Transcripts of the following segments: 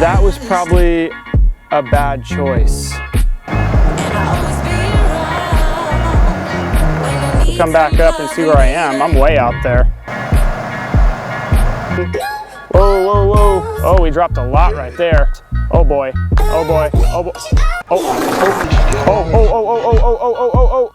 That was probably a bad choice. We'll come back up and see where I am. I'm way out there. Whoa, whoa, whoa. Oh, we dropped a lot right there. Oh boy, oh boy, oh boy. Oh, oh, oh, oh, oh, oh, oh, oh, oh, oh, oh.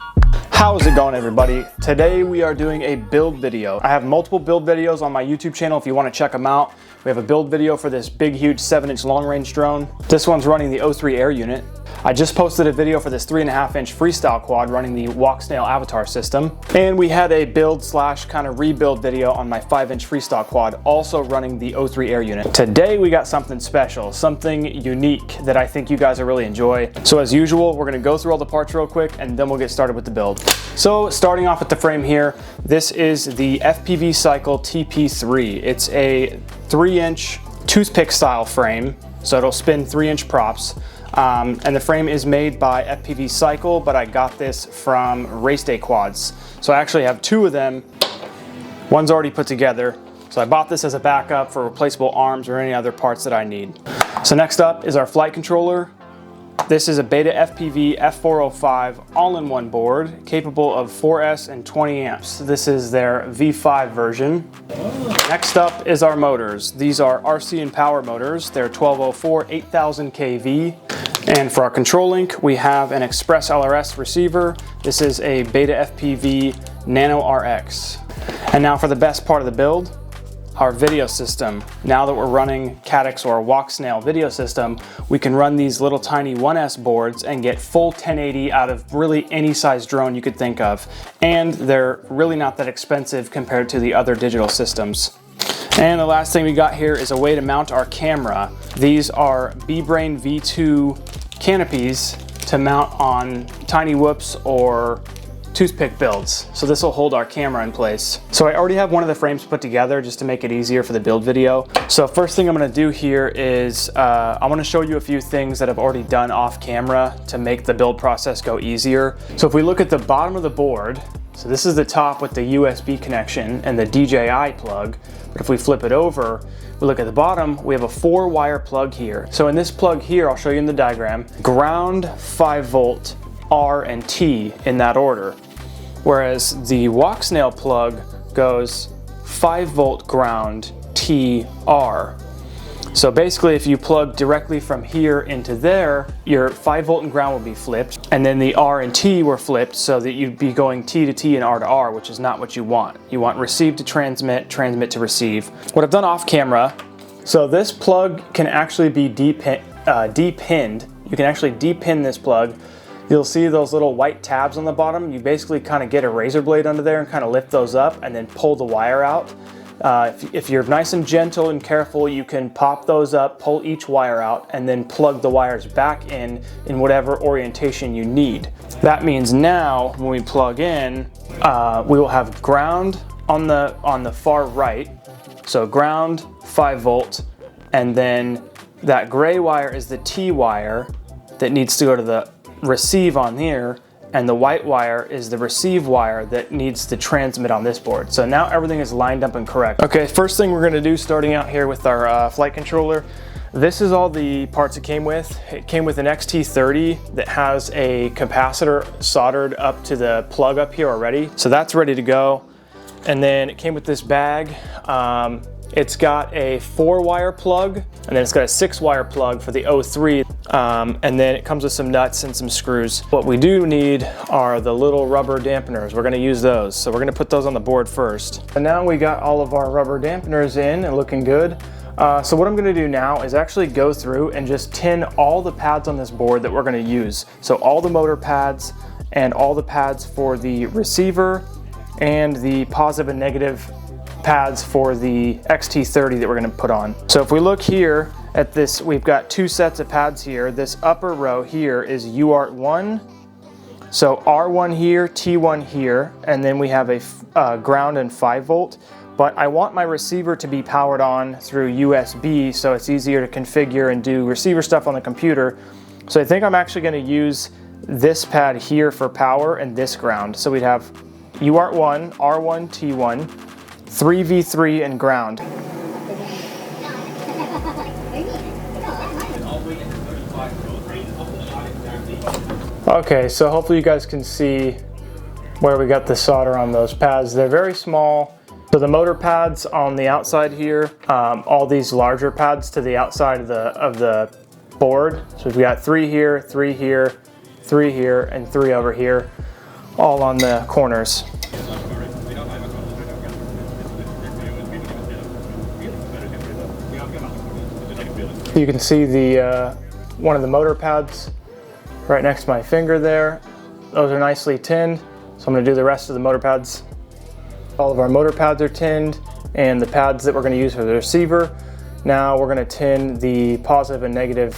How's it going, everybody? Today we are doing a build video. I have multiple build videos on my YouTube channel if you want to check them out. We have a build video for this big, huge 7-inch long-range drone. This one's running the O3 Air unit. I just posted a video for this 3.5-inch freestyle quad running the Walksnail Avatar system. And we had a build slash kind of rebuild video on my 5-inch freestyle quad, also running the O3 Air unit. Today we got something special, something unique that I think you guys will really enjoy. So as usual, we're gonna go through all the parts real quick and then we'll get started with the build. So starting off with the frame here, this is the FPV Cycle TP3. It's a 3-inch toothpick style frame, so it'll spin 3-inch props. And the frame is made by FPV Cycle, but I got this from Race Day Quads. So I actually have 2 of them. One's already put together. So I bought this as a backup for replaceable arms or any other parts that I need. So next up is our flight controller. This is a BetaFPV F405 all-in-one board capable of 4S and 20 amps. This is their V5 version. Next up is our motors. These are RCINPOWER motors. They're 1204 8000 kV. And for our control link, we have an Express ELRS receiver. This is a BetaFPV Nano RX. And now for the best part of the build, our video system. Now that we're running caddx or Walksnail video system, we can run these little tiny 1S boards and get full 1080 out of really any size drone you could think of. And they're really not that expensive compared to the other digital systems. And the last thing we got here is a way to mount our camera. These are BeeBrain V2 canopies to mount on tiny whoops or toothpick builds. So this will hold our camera in place. So I already have one of the frames put together just to make it easier for the build video. So first thing I'm gonna do here is I wanna show you a few things that I've already done off camera to make the build process go easier. So if we look at the bottom of the board, so this is the top with the USB connection and the DJI plug. But if we flip it over, we look at the bottom, we have a 4-wire plug here. So in this plug here, I'll show you in the diagram, ground, 5-volt, R and T in that order. Whereas the Walksnail plug goes 5-volt ground, T, R. So basically if you plug directly from here into there, your 5-volt and ground will be flipped, and then the R and T were flipped so that you'd be going T to T and R to R, which is not what you want. You want receive to transmit, transmit to receive. What I've done off camera, so this plug can actually be depinned. You can actually depin this plug. You'll see those little white tabs on the bottom. You basically kind of get a razor blade under there and kind of lift those up and then pull the wire out. If you're nice and gentle and careful, you can pop those up, pull each wire out, and then plug the wires back in whatever orientation you need. That means now when we plug in, we will have ground on the far right. So ground, 5-volt, and then that gray wire is the T wire that needs to go to the receive on here, and the white wire is the receive wire that needs to transmit on this board. So now everything is lined up and correct. Okay, first thing we're gonna do starting out here with our flight controller, this is all the parts it came with. It came with an XT30 that has a capacitor soldered up to the plug up here already. So that's ready to go. And then it came with this bag. It's got a 4-wire plug, and then it's got a 6-wire plug for the O3, and then it comes with some nuts and some screws. What we do need are the little rubber dampeners. We're gonna use those, so we're gonna put those on the board first. And now we got all of our rubber dampeners in and looking good. So what I'm gonna do now is actually go through and just tin all the pads on this board that we're gonna use. So all the motor pads and all the pads for the receiver and the positive and negative pads for the XT30 that we're going to put on. So if we look here at this, we've got 2 sets of pads here. This upper row here is UART1. So R1 here, T1 here, and then we have a ground and 5-volt. But I want my receiver to be powered on through USB so it's easier to configure and do receiver stuff on the computer. So I think I'm actually going to use this pad here for power and this ground. So we'd have UART1, R1, T1, 3V3 and ground. Okay, so hopefully you guys can see where we got the solder on those pads. They're very small. So the motor pads on the outside here, all these larger pads to the outside of the board. So we've got 3 here, 3 here, 3 here, and 3 over here, all on the corners. You can see the one of the motor pads right next to my finger there. Those are nicely tinned, so I'm going to do the rest of the motor pads. All of our motor pads are tinned, and the pads that we're going to use for the receiver. Now we're going to tin the positive and negative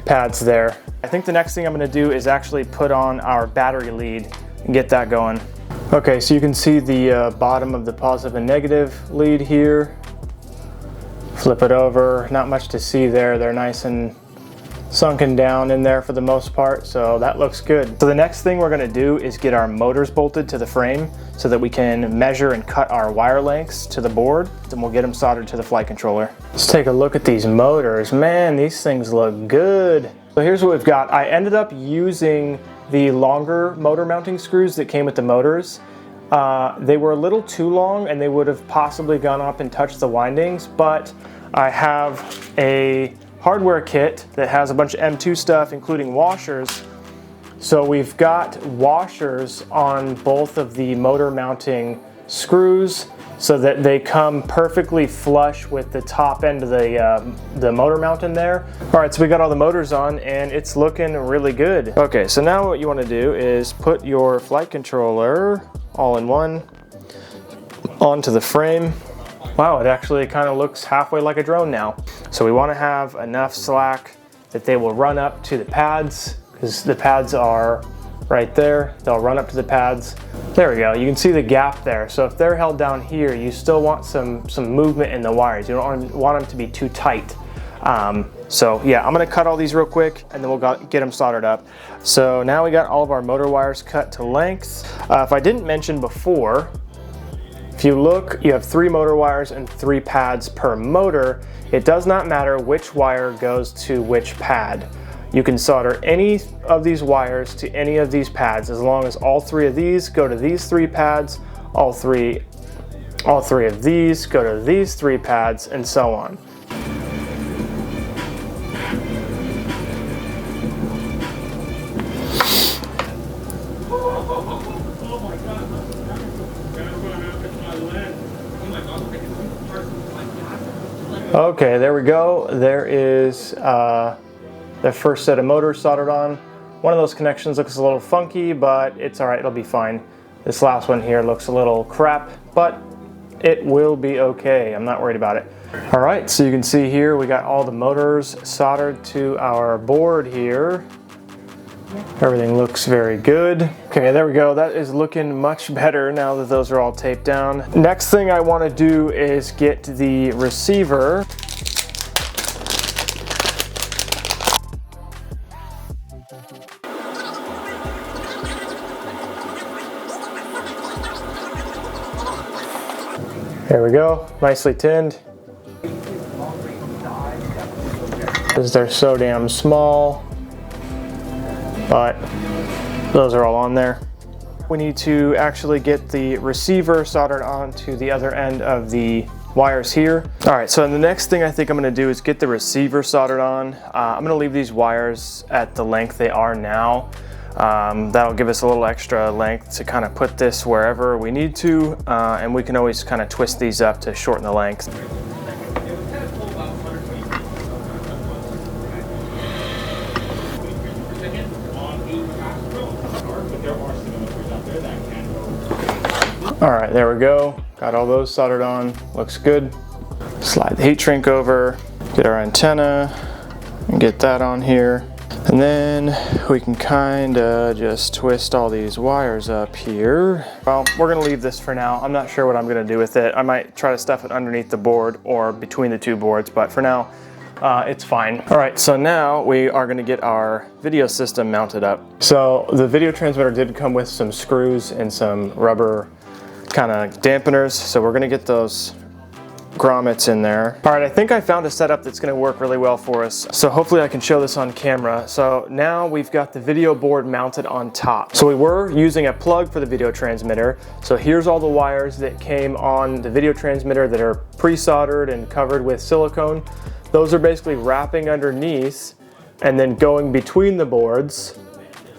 pads there. I think the next thing I'm going to do is actually put on our battery lead and get that going. Okay, so you can see the bottom of the positive and negative lead here. Flip it over, not much to see there. They're nice and sunken down in there for the most part, so that looks good. So the next thing we're going to do is get our motors bolted to the frame so that we can measure and cut our wire lengths to the board, then we'll get them soldered to the flight controller. Let's take a look at these motors. Man, these things look good. So here's what we've got. I ended up using the longer motor mounting screws that came with the motors. They were a little too long and they would have possibly gone up and touched the windings, but I have a hardware kit that has a bunch of M2 stuff, including washers. So we've got washers on both of the motor mounting screws so that they come perfectly flush with the top end of the motor mount in there. All right, so we got all the motors on and it's looking really good. Okay, so now what you want to do is put your flight controller all in one onto the frame. Wow, it actually kind of looks halfway like a drone now. So we want to have enough slack that they will run up to the pads, because the pads are right there. They'll run up to the pads. There we go. You can see the gap there. So if they're held down here, you still want some movement in the wires. You don't want them to be too tight. So yeah, I'm going to cut all these real quick and then we'll get them soldered up. So now we got all of our motor wires cut to length. If I didn't mention before, if you look, you have 3 motor wires and 3 pads per motor. It does not matter which wire goes to which pad. You can solder any of these wires to any of these pads as long as all 3 of these go to these 3 pads, all three of these go to these 3 pads, and so on. Okay, there we go. There is the first set of motors soldered on. One of those connections looks a little funky, but it's all right, it'll be fine. This last one here looks a little crap, but it will be okay. I'm not worried about it. All right, so you can see here we got all the motors soldered to our board here. Everything looks very good. Okay, there we go. That is looking much better now that those are all taped down. Next thing I want to do is get the receiver. There we go, nicely tinned. Because they're so damn small. But those are all on there. We need to actually get the receiver soldered onto the other end of the wires here. All right, so the next thing I think I'm gonna do is get the receiver soldered on. I'm gonna leave these wires at the length they are now. That'll give us a little extra length to kind of put this wherever we need to, and we can always kind of twist these up to shorten the length. All right, there we go. Got all those soldered on, looks good. Slide the heat shrink over, get our antenna, and get that on here. And then we can kind of just twist all these wires up here. Well, we're gonna leave this for now. I'm not sure what I'm gonna do with it. I might try to stuff it underneath the board or between the 2 boards, but for now, it's fine. All right, so now we are gonna get our video system mounted up. So the video transmitter did come with some screws and some rubber kind of dampeners. So we're gonna get those grommets in there. All right, I think I found a setup that's gonna work really well for us. So hopefully I can show this on camera. So now we've got the video board mounted on top. So we were using a plug for the video transmitter. So here's all the wires that came on the video transmitter that are pre-soldered and covered with silicone. Those are basically wrapping underneath and then going between the boards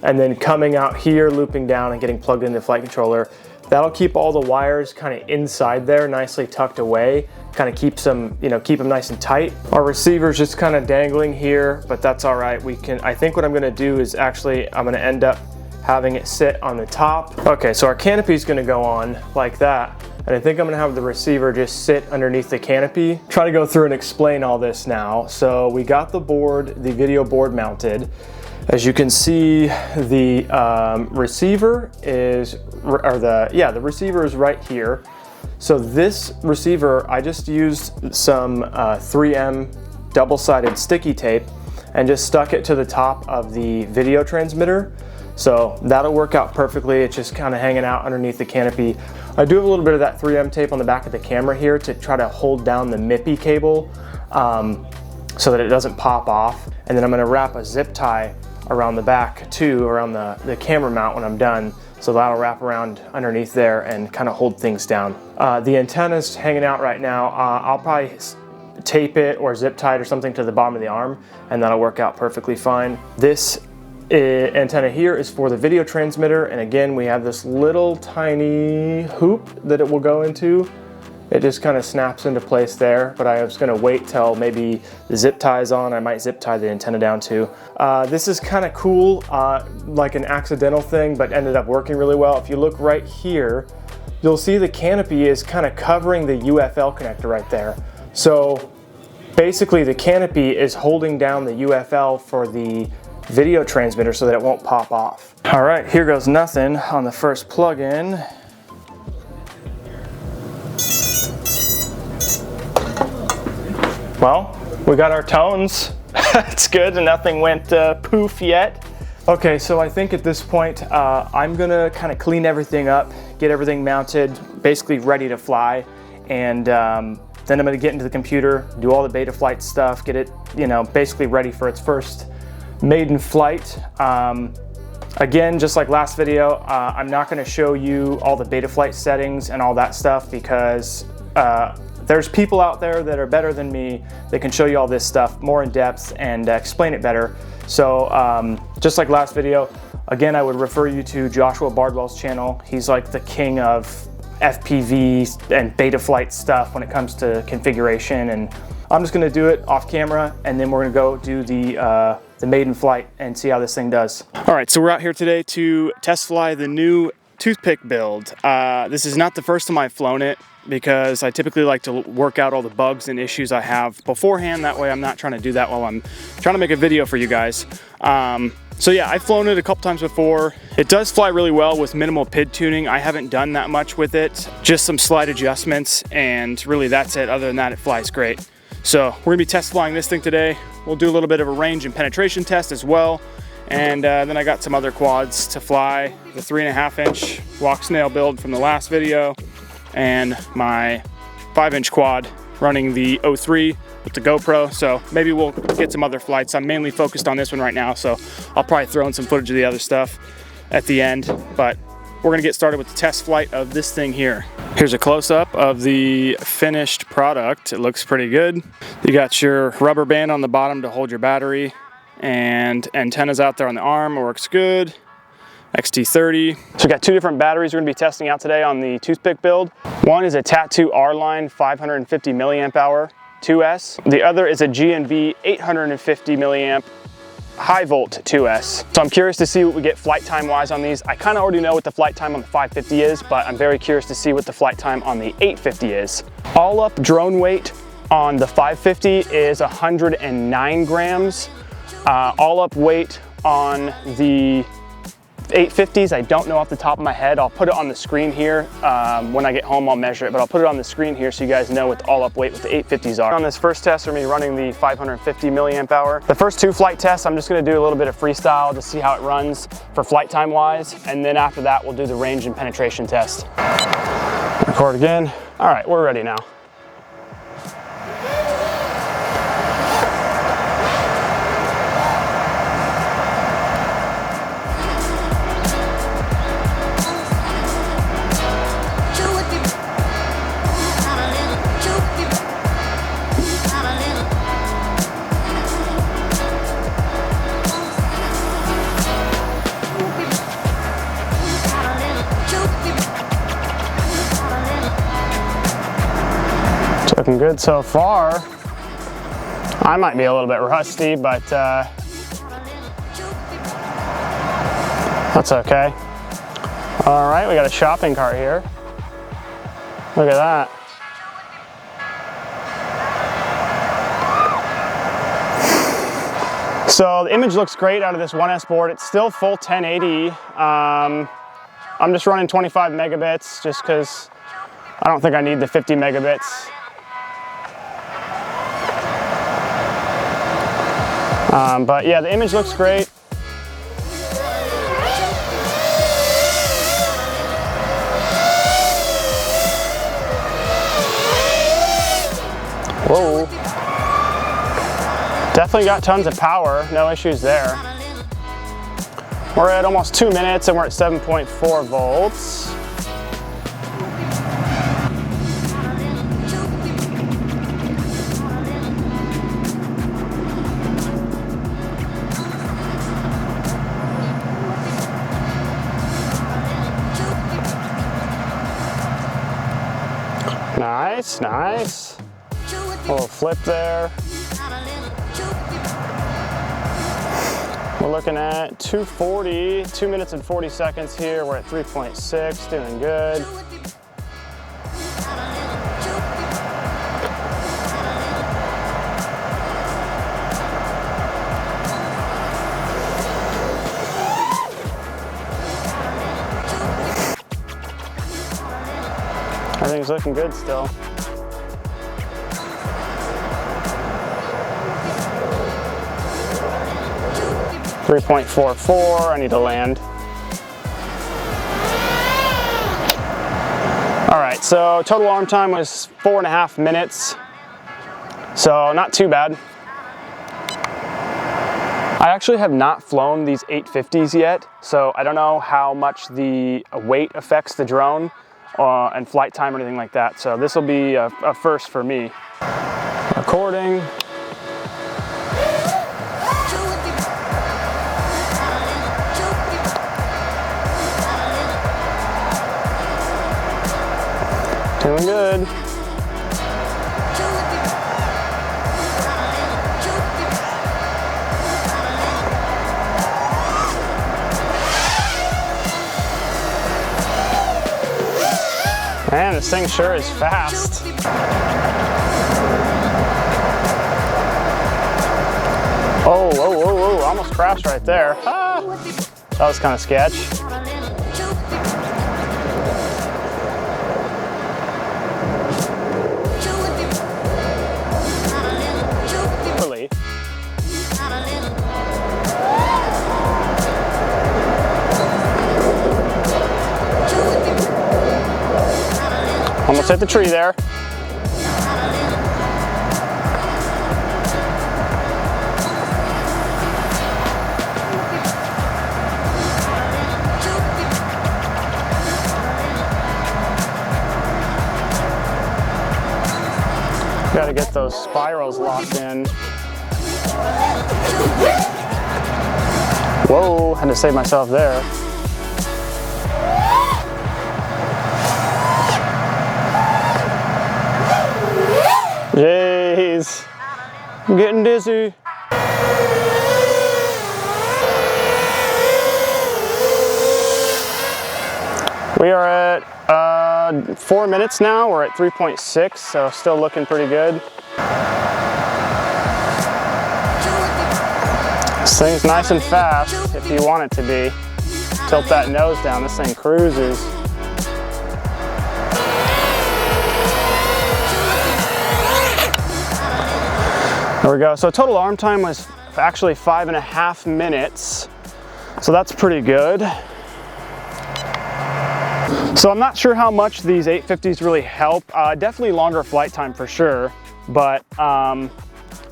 and then coming out here, looping down and getting plugged into the flight controller. That'll keep all the wires kind of inside there, nicely tucked away, kind of keeps them, keep them nice and tight. Our receiver's just kind of dangling here, but that's all right. I think what I'm gonna do is actually, I'm gonna end up having it sit on the top. Okay, so our canopy is gonna go on like that. And I think I'm gonna have the receiver just sit underneath the canopy. Try to go through and explain all this now. So we got the board, the video board mounted. As you can see, the receiver is, the receiver is right here. So this receiver, I just used some 3M double-sided sticky tape and just stuck it to the top of the video transmitter. So that'll work out perfectly. It's just kind of hanging out underneath the canopy. I do have a little bit of that 3M tape on the back of the camera here to try to hold down the MIPI cable so that it doesn't pop off. And then I'm gonna wrap a zip tie around the back too, around the camera mount when I'm done. So that'll wrap around underneath there and kind of hold things down. The antenna's hanging out right now. I'll probably tape it or zip tie it or something to the bottom of the arm and that'll work out perfectly fine. This antenna here is for the video transmitter, and again we have this little tiny hoop that it will go into. It just kind of snaps into place there, but I was gonna wait till maybe the zip tie is on. I might zip tie the antenna down too. This is kind of cool, like an accidental thing, but ended up working really well. If you look right here, you'll see the canopy is kind of covering the UFL connector right there. So basically the canopy is holding down the UFL for the video transmitter so that it won't pop off. All right, here goes nothing on the first plug-in. Well, we got our tones. It's good, and nothing went poof yet. Okay, so I think at this point, I'm gonna kind of clean everything up, get everything mounted, basically ready to fly, and then I'm gonna get into the computer, do all the beta flight stuff, get it, basically ready for its first maiden flight. Again, just like last video, I'm not gonna show you all the beta flight settings and all that stuff because there's people out there that are better than me that can show you all this stuff more in depth and explain it better. So just like last video, again, I would refer you to Joshua Bardwell's channel. He's like the king of FPV and beta flight stuff when it comes to configuration, and I'm just gonna do it off camera and then we're gonna go do the maiden flight and see how this thing does. All right, so we're out here today to test fly the new Toothpick build. This is not the first time I've flown it because I typically like to work out all the bugs and issues I have beforehand. That way I'm not trying to do that while I'm trying to make a video for you guys. So yeah, I've flown it a couple times before. It does fly really well with minimal PID tuning. I haven't done that much with it, just some slight adjustments, and really that's it. Other than that, it flies great. So we're gonna be test flying this thing today. We'll do a little bit of a range and penetration test as well. And then I got some other quads to fly. The 3.5-inch Walksnail build from the last video, and my 5-inch quad running the 03 with the GoPro. So maybe we'll get some other flights. I'm mainly focused on this one right now, so I'll probably throw in some footage of the other stuff at the end. But we're gonna get started with the test flight of this thing here. Here's a close-up of the finished product. It looks pretty good. You got your rubber band on the bottom to hold your battery, and antennas out there on the arm, works good. XT30. So we got two different batteries we're gonna be testing out today on the Toothpick build. One is a Tattoo R-Line 550 milliamp hour 2S. The other is a G&B 850 milliamp high volt 2S. So I'm curious to see what we get flight time wise on these. I kind of already know what the flight time on the 550 is, but I'm very curious to see what the flight time on the 850 is. All up drone weight on the 550 is 109 grams. All up weight on the 850s, I don't know off the top of my head. I'll put it on the screen here. When I get home, I'll measure it, but I'll put it on the screen here so you guys know what the all up weight with the 850s are. On this first test, we're gonna be running the 550 milliamp hour. The first two flight tests, I'm just gonna do a little bit of freestyle to see how it runs for flight time wise. And then after that, we'll do the range and penetration test. Record again. All right, we're ready now. It's looking good so far. I might be a little bit rusty, but that's okay. All right, we got a shopping cart here. Look at that. So the image looks great out of this 1S board. It's still full 1080. I'm just running 25 megabits just because I don't think I need the 50 megabits. But yeah, the image looks great. Whoa. Definitely got tons of power, no issues there. We're at almost 2 minutes and we're at 7.4 volts. Nice, nice. A little flip there. We're looking at 240, 2 minutes and 40 seconds here. We're at 3.6, doing good. Everything's looking good still. 3.44, I need to land. All right, so total arm time was 4.5 minutes. So not too bad. I actually have not flown these 850s yet, so I don't know how much the weight affects the drone and flight time or anything like that. So this will be a first for me. Recording. Doing good. Man, this thing sure is fast. Oh, whoa, whoa, whoa, almost crashed right there. Ah, that was kind of sketch. Almost hit the tree there. Got to get those spirals locked in. Whoa, had to save myself there. Jeez, I'm getting dizzy. We are at 4 minutes now. We're at 3.6, so still looking pretty good. This thing's nice and fast if you want it to be. Tilt that nose down, this thing cruises. There we go. So total arm time was actually 5.5 minutes. So that's pretty good. So I'm not sure how much these 850s really help. Definitely longer flight time for sure, but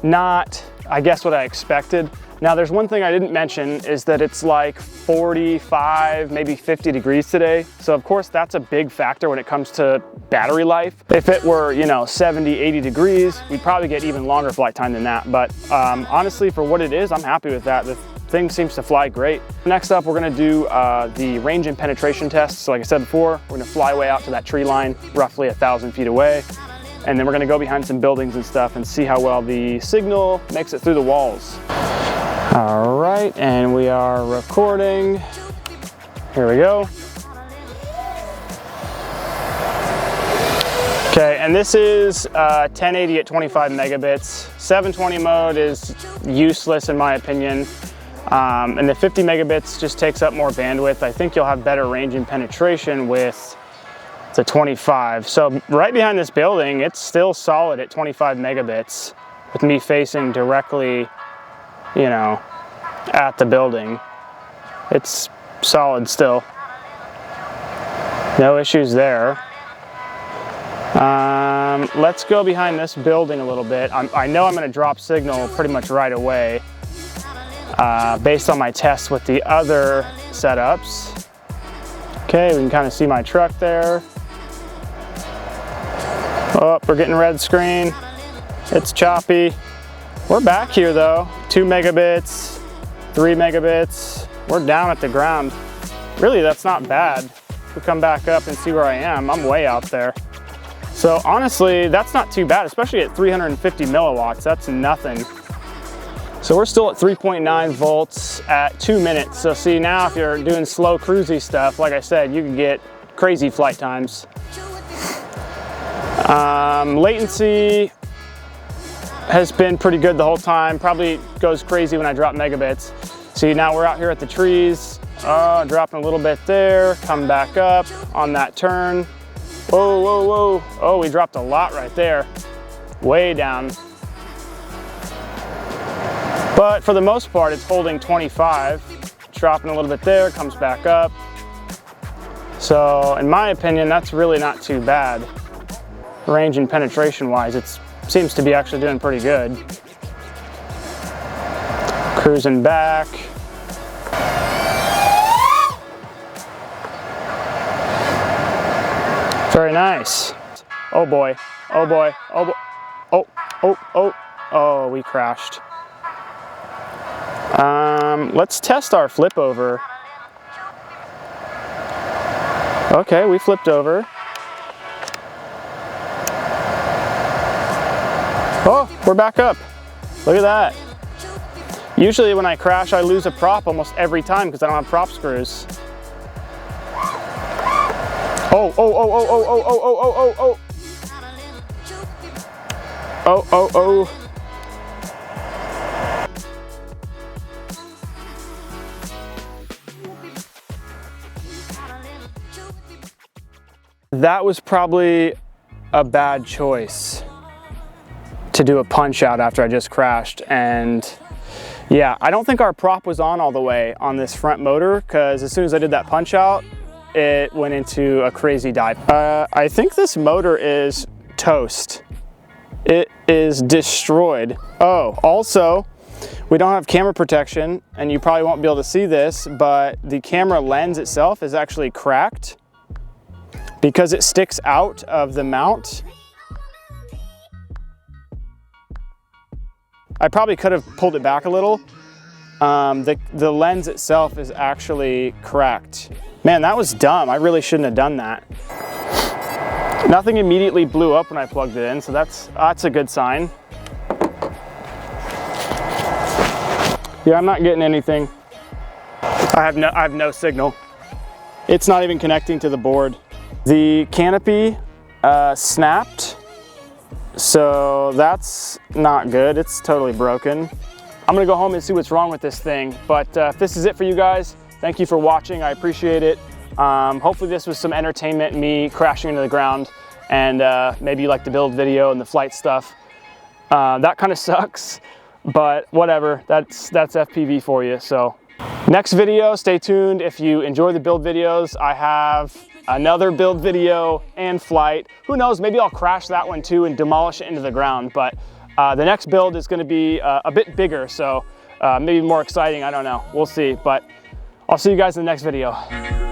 not, I guess, what I expected. Now there's one thing I didn't mention is that it's like 45, maybe 50 degrees today. So of course that's a big factor when it comes to battery life. If it were, you know, 70, 80 degrees, we'd probably get even longer flight time than that. But honestly, for what it is, I'm happy with that. The thing seems to fly great. Next up, we're gonna do the range and penetration test. So like I said before, we're gonna fly way out to that tree line, roughly 1,000 feet away. and then we're gonna go behind some buildings and stuff and see how well the signal makes it through the walls. All right, and we are recording. Here we go. Okay, and this is 1080 at 25 megabits. 720 mode is useless in my opinion. And the 50 megabits just takes up more bandwidth. I think you'll have better range and penetration with the 25. So right behind this building, it's still solid at 25 megabits with me facing directly, you know, at the building. It's solid still. No issues there. Let's go behind this building a little bit. I know I'm going to drop signal pretty much right away based on my tests with the other setups. Okay, we can kind of see my truck there. Oh, we're getting red screen. It's choppy. We're back here though. 2 megabits, 3 megabits. We're down at the ground. Really, that's not bad. If we come back up and see where I am, I'm way out there. So honestly, that's not too bad, especially at 350 milliwatts, that's nothing. So we're still at 3.9 volts at 2 minutes. So see now if you're doing slow cruisy stuff, like I said, you can get crazy flight times. Latency has been pretty good the whole time. Probably goes crazy when I drop megabits. See now we're out here at the trees, dropping a little bit there, come back up on that turn. Whoa, whoa, whoa. Oh, we dropped a lot right there. Way down. But for the most part, it's holding 25. Dropping a little bit there, comes back up. So in my opinion, that's really not too bad. Range and penetration wise, it seems to be actually doing pretty good. Cruising back. Very nice. Oh boy, oh boy, oh boy. Oh, oh, oh, oh, we crashed. Let's test our flip over. Okay, we flipped over. Oh, we're back up. Look at that. Usually when I crash, I lose a prop almost every time because I don't have prop screws. Oh, oh, oh, oh, oh, oh, oh, oh, oh, oh, oh. Oh, oh, oh. That was probably a bad choice to do a punch out after I just crashed. And yeah, I don't think our prop was on all the way on this front motor because as soon as I did that punch out, it went into a crazy dive. I think this motor is toast. It is destroyed. Oh, also, we don't have camera protection and you probably won't be able to see this, but the camera lens itself is actually cracked because it sticks out of the mount. I probably could have pulled it back a little. The lens itself is actually cracked. Man, that was dumb. I really shouldn't have done that. Nothing immediately blew up when I plugged it in, so that's a good sign. Yeah, I'm not getting anything. I have no signal. It's not even connecting to the board. The canopy snapped, so that's not good. It's totally broken. I'm gonna go home and see what's wrong with this thing, but if this is it for you guys, thank you for watching. I appreciate it. Hopefully this was some entertainment, me crashing into the ground, and maybe you like the build video and the flight stuff. That kind of sucks, but whatever, that's FPV for you. So next video, stay tuned. If you enjoy the build videos, I have another build video and flight. Who knows, maybe I'll crash that one too and demolish it into the ground, but the next build is gonna be a bit bigger, so maybe more exciting, I don't know, we'll see. But I'll see you guys in the next video.